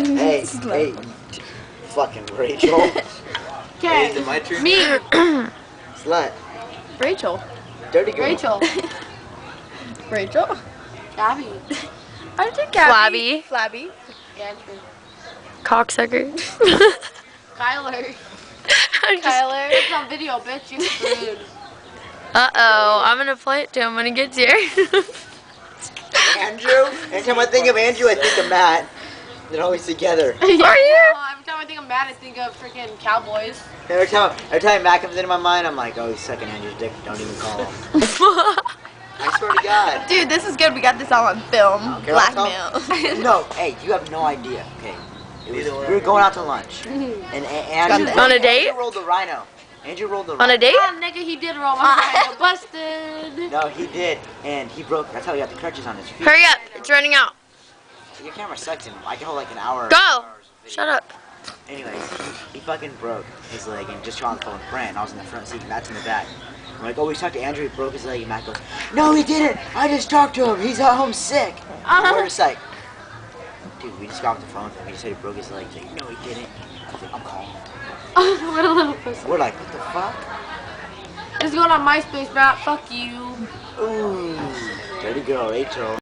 Hey, hey, fucking Rachel. Okay, Is it my turn? me. Slut. Rachel. Dirty girl. Rachel. Rachel. Gabby. Aren't you Gabby? Flabby. Flabby. Andrew. Cocksucker. Kyler. Kyler. It's on video, bitch. You screwed. Uh-oh. I'm gonna play it to him when he gets here. Andrew? Anytime I think of Andrew, I think of Matt. They're always together. Are you? Every time I think of Matt, I think of freaking Cowboys. Every time Matt comes into my mind, I'm like, oh, he's sucking Andrew's dick. Don't even call him. I swear to God. Dude, this is good. We got this all on film. Okay, let's Blackmail. No, hey, you have no idea. Okay, we were going out to lunch, and Andrew On a date? Andrew rolled the rhino. Andrew rolled the On a rhino. date? Oh, nigga, he did roll my rhino. Busted. No, he did, and he broke. That's how he got the crutches on his feet. Hurry up. It's running out. Your camera sucks, and I can hold like an hour. Go. hours of video. Shut up. Anyways, he fucking broke his leg and just on the phone with Brent. I was in the front seat and Matt's in the back. I'm like, oh, we talked to Andrew, he broke his leg, and Matt goes, no, he didn't. I just talked to him. He's at home sick. We're just like, dude, we just got off the phone with him. He just said he broke his leg. He's like, no, he didn't. I was like, I'm calling him. What a little pussy. We're like, what the fuck? It's going on MySpace, Matt. Fuck you. Ooh, dirty girl, Rachel.